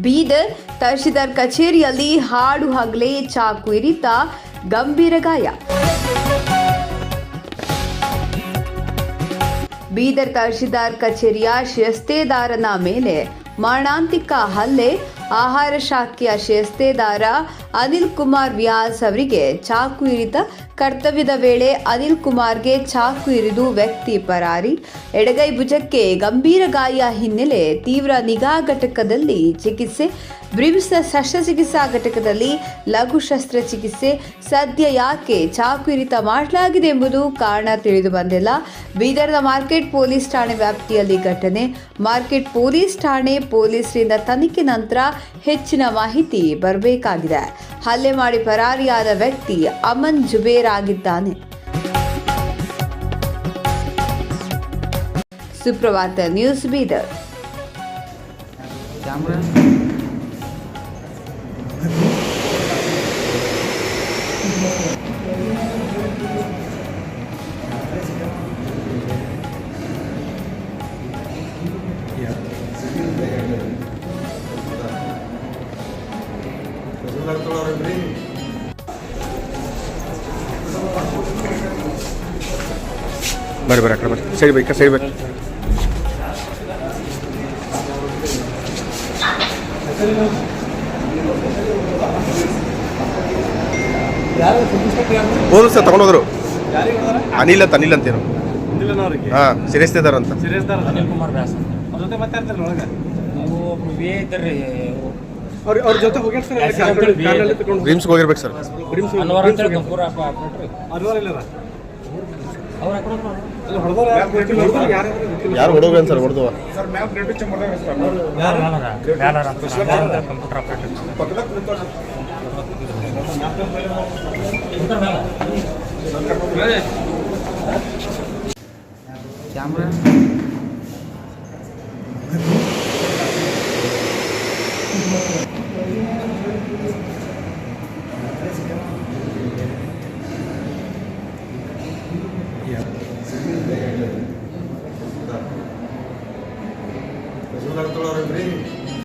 ಬೀದರ್ ತಹಶೀಲ್ದಾರ್ ಕಚೇರಿಯಲ್ಲಿ ಹಾಡು ಹಗಲೇ ಚಾಕು ಇರಿತ ಗಂಭೀರ ಗಾಯ. ಬೀದರ್ ತಹಶೀಲ್ದಾರ್ ಕಚೇರಿಯ ಶಿರಸ್ತೇದಾರನ ಮೇಲೆ ಮಾರಣಾಂತಿಕ ಹಲ್ಲೆ. ಆಹಾರ ಶಾಖೆಯ ಶಿರಸ್ತೇದಾರ ಅನಿಲ್ ಕುಮಾರ್ ವ್ಯಾಸ್ ಅವರಿಗೆ ಚಾಕು ಇರಿತ. ಕರ್ತವ್ಯದ ವೇಳೆ ಅನಿಲ್ ಕುಮಾರ್ಗೆ ಚಾಕು ಇರಿದು ವ್ಯಕ್ತಿ ಪರಾರಿ. ಎಡಗೈ ಭುಜಕ್ಕೆ ಗಂಭೀರ ಗಾಯ ಹಿನ್ನೆಲೆ ತೀವ್ರ ನಿಗಾ ಘಟಕದಲ್ಲಿ ಚಿಕಿತ್ಸೆ. ಬ್ರಿಮ್ಸ್ ಶಸ್ತ್ರಚಿಕಿತ್ಸಾ ಘಟಕದಲ್ಲಿ ಲಘು ಶಸ್ತ್ರಚಿಕಿತ್ಸೆ. ಸದ್ಯ ಯಾಕೆ ಚಾಕು ಇರಿತ ಮಾಡಲಾಗಿದೆ ಎಂಬುದು ಕಾರಣ ತಿಳಿದು ಬಂದಿಲ್ಲ. ಬೀದರ್ನ ಮಾರ್ಕೆಟ್ ಪೊಲೀಸ್ ಠಾಣೆ ವ್ಯಾಪ್ತಿಯಲ್ಲಿ ಘಟನೆ. ಮಾರ್ಕೆಟ್ ಪೊಲೀಸ್ ಠಾಣೆ ಪೊಲೀಸರಿಂದ ತನಿಖೆ ನಂತರ ಹೆಚ್ಚಿನ ಮಾಹಿತಿ ಬರಬೇಕಾಗಿದೆ. ಹಲ್ಲೆ ಮಾಡಿ ಪರಾರಿಯಾದ ವ್ಯಕ್ತಿ ಅಮನ್ ಜುಬೇರ್ ಆಗಿದ್ದಾನೆ. ಸುಪ್ರಭಾತ ನ್ಯೂಸ್ ಬೀದರ್. ಬರ್ರಿ ಅక్కడ ಬರ್ರಿ ಸೈಡ್ ಬೈ ಸೈಡ್ ಬರ್ರಿ. ಹೋದ್ರು ಸರ್ ತಗೊಂಡೋದ್ರು. ಅನಿಲ್ ಅಂತೇನು ಹಾಂ ಸಿರಿಸ್ತಿದಾರ ಅಂತ. ಅನಿಲ್ ಕುಮಾರ್ ವ್ಯಾಸ್ ಜೊತೆ ಮಾತಾಡ್ತಾರೆ ಒಳಗೆ ಅವ್ರ ಜೊತೆ ಹೋಗ್ಯಾರ ಸರ್. ಡ್ರೀಮ್ಸ್ಗೆ ಹೋಗಿರ್ಬೇಕು ಸರ್. ಯಾರು ಹೊಡೋಗ ಸರ್ ಹೊಡೆದವ ಕ್ಯಾಮ್ರಾ